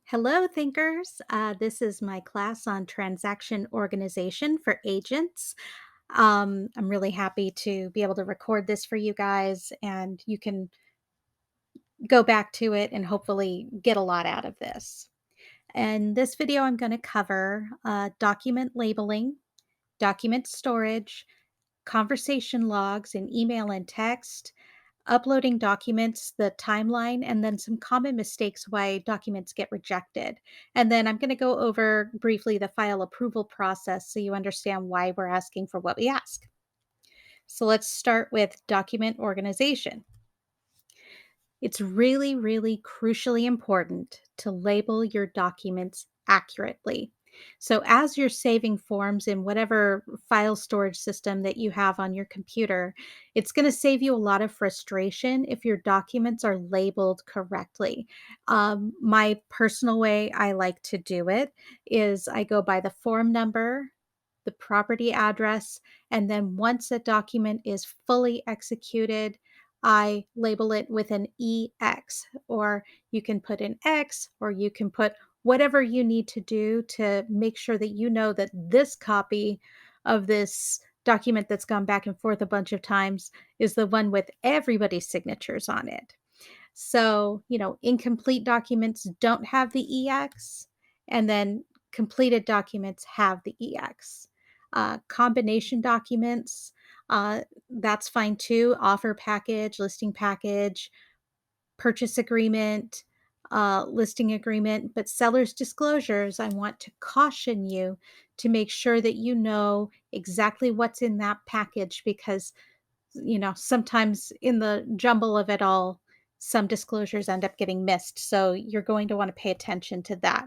Hello, thinkers. This is my class on transaction organization for agents. I'm really happy to be able to record this for you guys, and you can go back to it and hopefully get a lot out of this. In this video, I'm going to cover document labeling, document storage, conversation logs in email and text, uploading documents, the timeline, and then some common mistakes why documents get rejected. And then I'm going to go over briefly the file approval process so you understand why we're asking for what we ask. So let's start with document organization. It's really, really crucially important to label your documents accurately. So, as you're saving forms in whatever file storage system that you have on your computer, it's going to save you a lot of frustration if your documents are labeled correctly. My personal way I like to do it is I go by the form number, the property address, and then once a document is fully executed, I label it with an EX, or you can put an X, or you can put whatever you need to do to make sure that you know that this copy of this document that's gone back and forth a bunch of times is the one with everybody's signatures on it. So, incomplete documents don't have the EX, and then completed documents have the EX. Combination documents, that's fine too. Offer package, listing package, purchase agreement, listing agreement, but seller's disclosures, I want to caution you to make sure that you know exactly what's in that package because sometimes in the jumble of it all, some disclosures end up getting missed. So you're going to want to pay attention to that.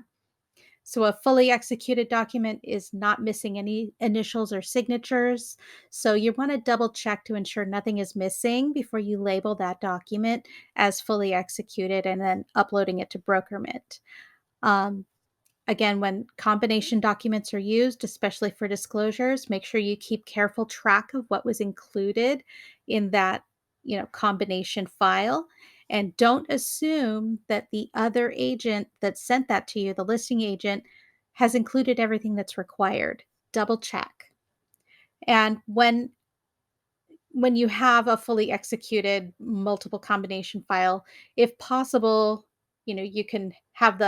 So a fully executed document is not missing any initials or signatures. So you want to double check to ensure nothing is missing before you label that document as fully executed and then uploading it to Brokerment. Um, Again, when combination documents are used, especially for disclosures, make sure you keep careful track of what was included in that, combination file. And don't assume that the other agent that sent that to you, the listing agent, has included everything that's required. Double check. And when you have a fully executed multiple combination file, if possible, you can have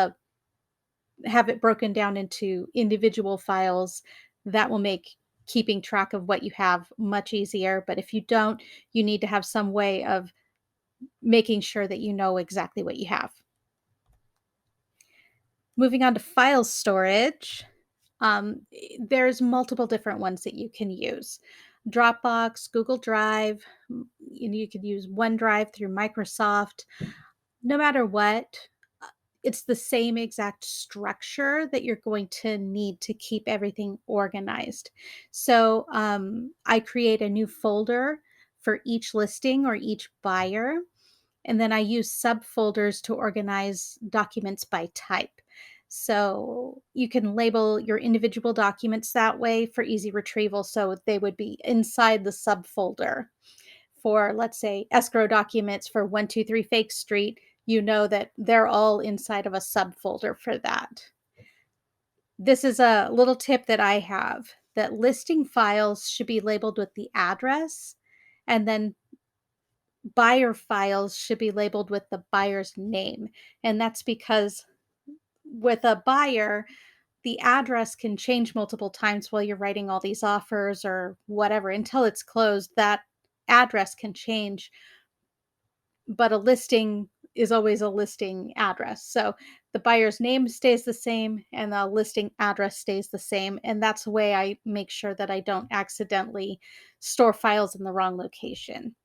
it broken down into individual files. That will make keeping track of what you have much easier. But if you don't, you need to have some way of making sure that you know exactly what you have. Moving on to file storage, there's multiple different ones that you can use. Dropbox, Google Drive, you could use OneDrive through Microsoft. No matter what, it's the same exact structure that you're going to need to keep everything organized. So I create a new folder for each listing or each buyer, and then I use subfolders to organize documents by type. So you can label your individual documents that way for easy retrieval. So they would be inside the subfolder for, let's say, escrow documents for 123 Fake Street, you know that they're all inside of a subfolder for that. This is a little tip that I have that listing files should be labeled with the address, and then buyer files should be labeled with the buyer's name. And that's because with a buyer, the address can change multiple times while you're writing all these offers or whatever until it's closed. That address can change, but a listing is always a listing address. So the buyer's name stays the same and the listing address stays the same. And that's the way I make sure that I don't accidentally store files in the wrong location.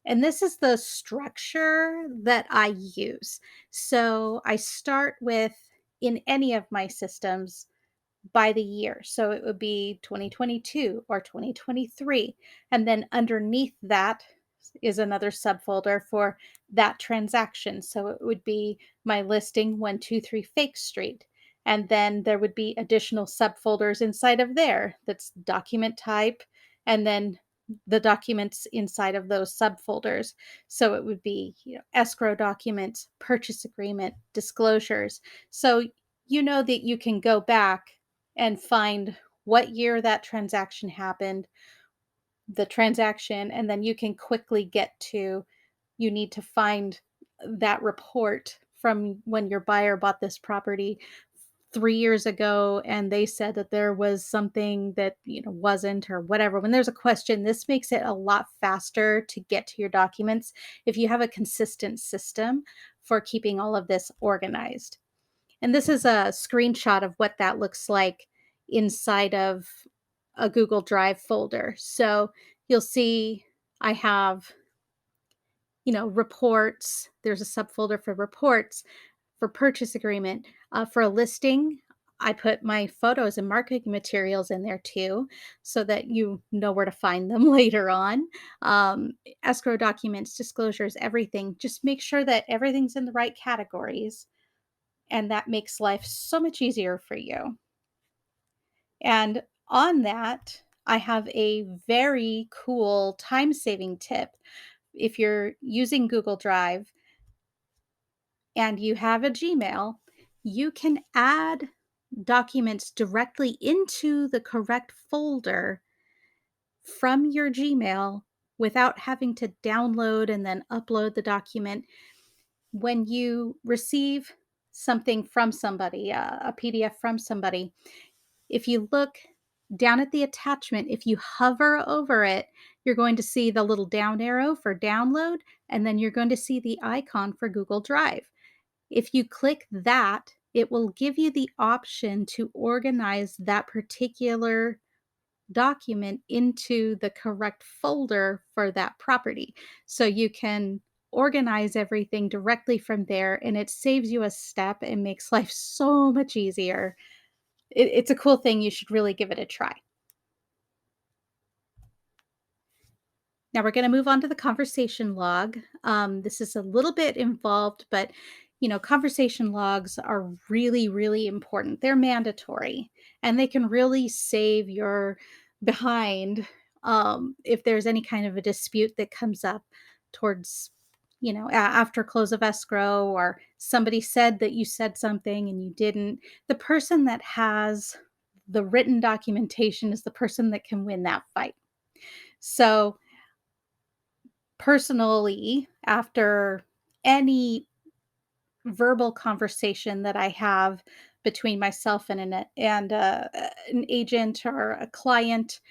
And this is the structure that I use. So I start with, in any of my systems, by the year. So it would be 2022 or 2023. And then underneath that is another subfolder for that transaction. So it would be my listing 123 Fake Street. And then there would be additional subfolders inside of there that's document type and then the documents inside of those subfolders. So it would be, escrow documents, purchase agreement, disclosures. So you know that you can go back and find what year that transaction happened, the transaction, and then you can quickly get to, you need to find that report from when your buyer bought this property 3 years ago and they said that there was something that wasn't, or whatever. When there's a question, this makes it a lot faster to get to your documents if you have a consistent system for keeping all of this organized. And this is a screenshot of what that looks like inside of a Google Drive folder. So you'll see I have, reports. There's a subfolder for reports, for purchase agreement, for a listing. I put my photos and marketing materials in there too, so that you know where to find them later on. Um, Escrow documents, disclosures, everything. Just make sure that everything's in the right categories, and that makes life so much easier for you. And on that, I have a very cool time saving tip. If you're using Google Drive and you have a Gmail, you can add documents directly into the correct folder from your Gmail without having to download and then upload the document. When you receive something from somebody, a PDF from somebody, if you look down at the attachment, if you hover over it, you're going to see the little down arrow for download, and then you're going to see the icon for Google Drive. If you click that, it will give you the option to organize that particular document into the correct folder for that property. So you can organize everything directly from there, and it saves you a step and makes life so much easier. It's a cool thing. You should really give it a try. Now we're going to move on to the conversation log. This is a little bit involved, but conversation logs are really, really important. They're mandatory, and they can really save your behind if there's any kind of a dispute that comes up towards, after close of escrow, or somebody said that you said something and you didn't. The person that has the written documentation is the person that can win that fight. So personally, after any verbal conversation that I have between myself and an agent or a client,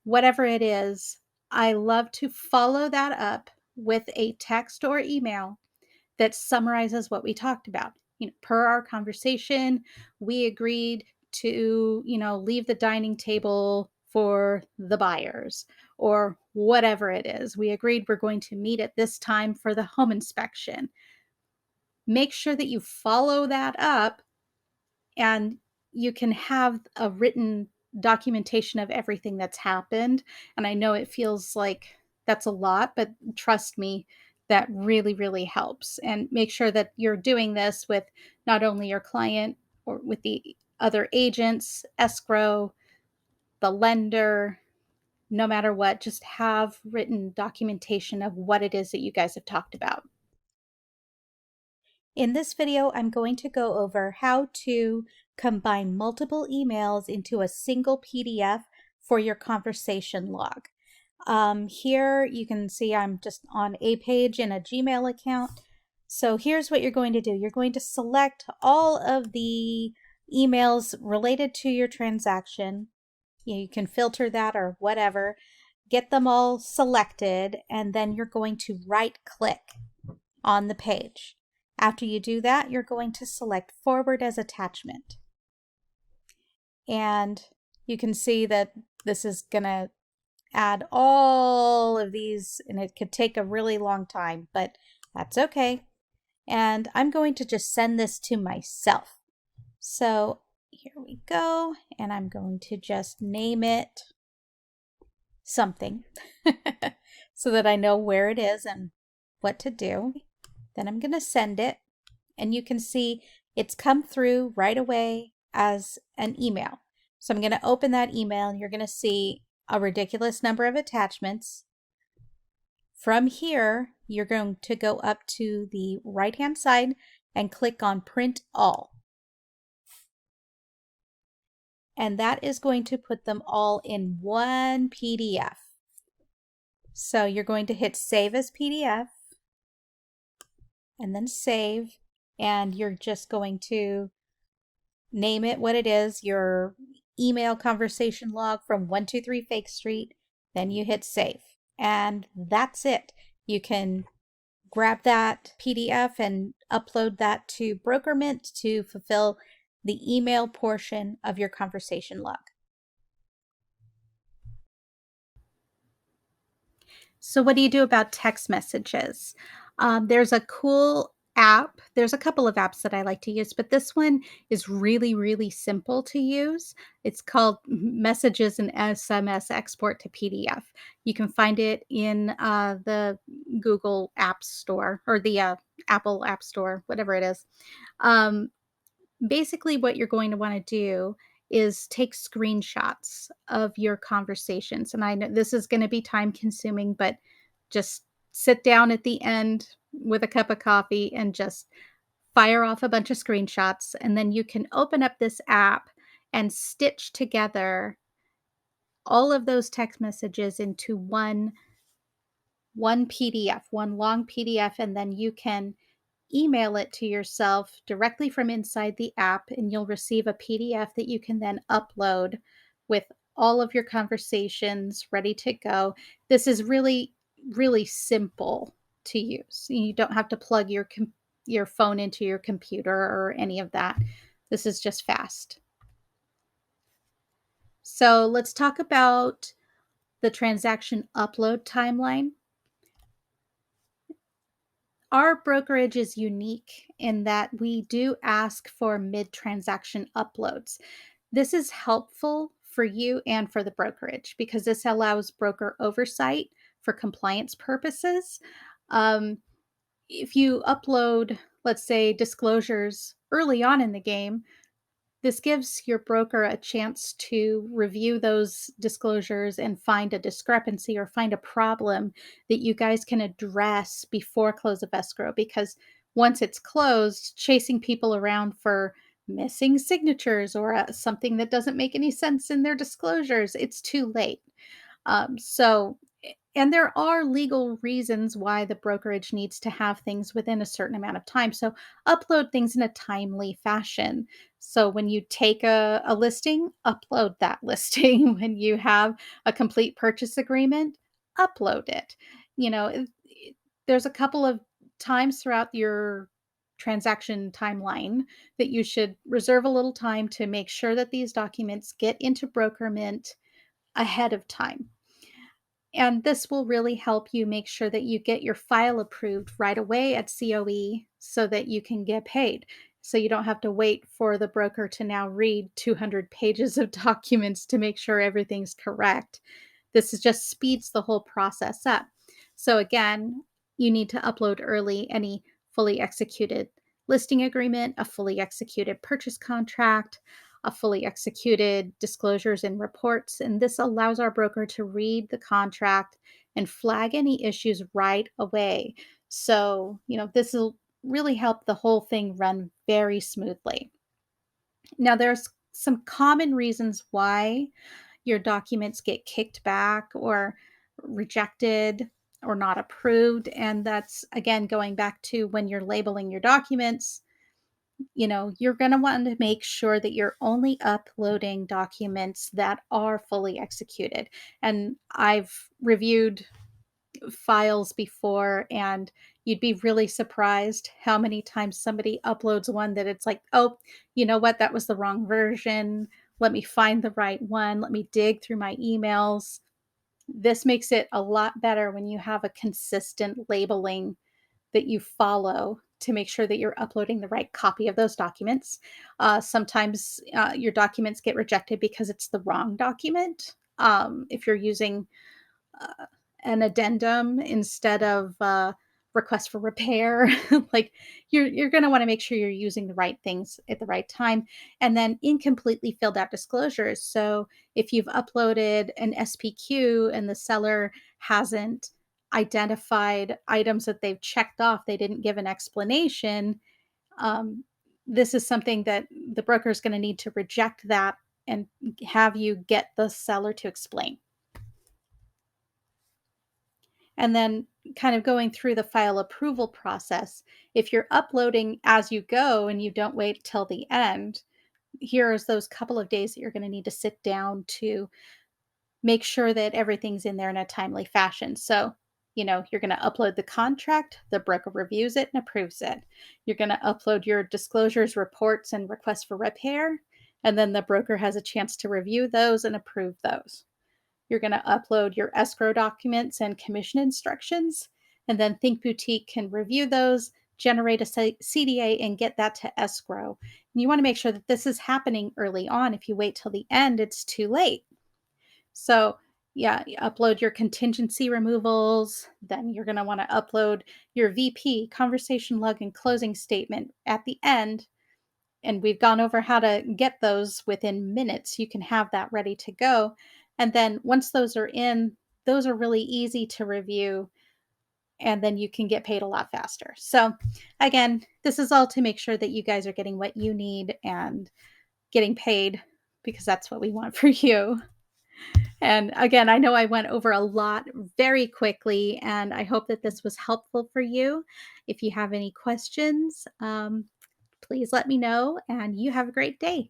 whatever it is, I love to follow that up with a text or email that summarizes what we talked about. Per our conversation, we agreed to, leave the dining table for the buyers, or whatever it is. We agreed we're going to meet at this time for the home inspection. Make sure that you follow that up, and you can have a written documentation of everything that's happened. And I know it feels like that's a lot, but trust me, that really, really helps. And make sure that you're doing this with not only your client, or with the other agents, escrow, the lender, no matter what, just have written documentation of what it is that you guys have talked about. In this video, I'm going to go over how to combine multiple emails into a single PDF for your conversation log. Here you can see I'm just on a page in a Gmail account. So here's what you're going to do. You're going to select all of the emails related to your transaction. You can filter that or whatever. Get them all selected, and then you're going to right-click on the page. After you do that, you're going to select Forward as Attachment. And you can see that this is going to add all of these, and it could take a really long time, but that's okay. And I'm going to just send this to myself. So here we go, and I'm going to just name it something so that I know where it is and what to do. Then I'm going to send it, and you can see it's come through right away as an email. So I'm going to open that email, and you're going to see a ridiculous number of attachments. From here, you're going to go up to the right-hand side and click on Print All. And that is going to put them all in one PDF. So you're going to hit Save as PDF and then Save, and you're just going to name it what it is, your email conversation log from 123 Fake Street, then you hit Save. And that's it. You can grab that PDF and upload that to BrokerMint to fulfill the email portion of your conversation log. So what do you do about text messages? There's a cool app. There's a couple of apps that I like to use, but this one is really, really simple to use. It's called Messages and SMS Export to PDF. You can find it in the Google App Store or the Apple App Store, whatever it is. Um, Basically, what you're going to want to do is take screenshots of your conversations. And I know this is going to be time consuming, but just sit down at the end with a cup of coffee and just fire off a bunch of screenshots. And then you can open up this app and stitch together all of those text messages into one PDF, one long PDF, and then you can email it to yourself directly from inside the app, and you'll receive a PDF that you can then upload with all of your conversations ready to go. This is really, really simple to use. You don't have to plug your phone into your computer or any of that. This is just fast. So let's talk about the transaction upload timeline. Our brokerage is unique in that we do ask for mid-transaction uploads. This is helpful for you and for the brokerage because this allows broker oversight for compliance purposes. Um, if you upload, let's say, disclosures early on in the game, this gives your broker a chance to review those disclosures and find a discrepancy or find a problem that you guys can address before close of escrow. Because once it's closed, chasing people around for missing signatures or something that doesn't make any sense in their disclosures, it's too late. And there are legal reasons why the brokerage needs to have things within a certain amount of time. So upload things in a timely fashion. So when you take a listing, upload that listing. When you have a complete purchase agreement, upload it. There's a couple of times throughout your transaction timeline that you should reserve a little time to make sure that these documents get into BrokerMint ahead of time. And this will really help you make sure that you get your file approved right away at COE so that you can get paid. So you don't have to wait for the broker to now read 200 pages of documents to make sure everything's correct. Just speeds the whole process up. So again, you need to upload early any fully executed listing agreement, a fully executed purchase contract, a fully executed disclosures and reports. And this allows our broker to read the contract and flag any issues right away. So, this will really help the whole thing run very smoothly. Now, there's some common reasons why your documents get kicked back or rejected or not approved. And that's, again, going back to when you're labeling your documents, you're going to want to make sure that you're only uploading documents that are fully executed. And I've reviewed files before, and you'd be really surprised how many times somebody uploads one that it's like, oh, you know what? That was the wrong version. Let me find the right one. Let me dig through my emails. This makes it a lot better when you have a consistent labeling that you follow to make sure that you're uploading the right copy of those documents. Sometimes your documents get rejected because it's the wrong document. If you're using uh, an addendum instead of request for repair. Like you're going to want to make sure you're using the right things at the right time, and then incompletely filled out disclosures. So if you've uploaded an SPQ and the seller hasn't identified items that they've checked off, they didn't give an explanation, um, this is something that the broker is going to need to reject that and have you get the seller to explain. And then kind of going through the file approval process. If you're uploading as you go and you don't wait till the end, here's those couple of days that you're going to need to sit down to make sure that everything's in there in a timely fashion. So, you're going to upload the contract, the broker reviews it and approves it. You're going to upload your disclosures, reports, and requests for repair. And then the broker has a chance to review those and approve those. You're going to upload your escrow documents and commission instructions. And then Think Boutique can review those, generate a CDA, and get that to escrow. And you want to make sure that this is happening early on. If you wait till the end, it's too late. So, yeah, you upload your contingency removals. Then you're going to want to upload your VP, conversation log, and closing statement at the end. And we've gone over how to get those within minutes. You can have that ready to go. And then once those are in, those are really easy to review. And then you can get paid a lot faster. So, again, this is all to make sure that you guys are getting what you need and getting paid, because that's what we want for you. And again, I know I went over a lot very quickly, and I hope that this was helpful for you. If you have any questions, please let me know, and you have a great day.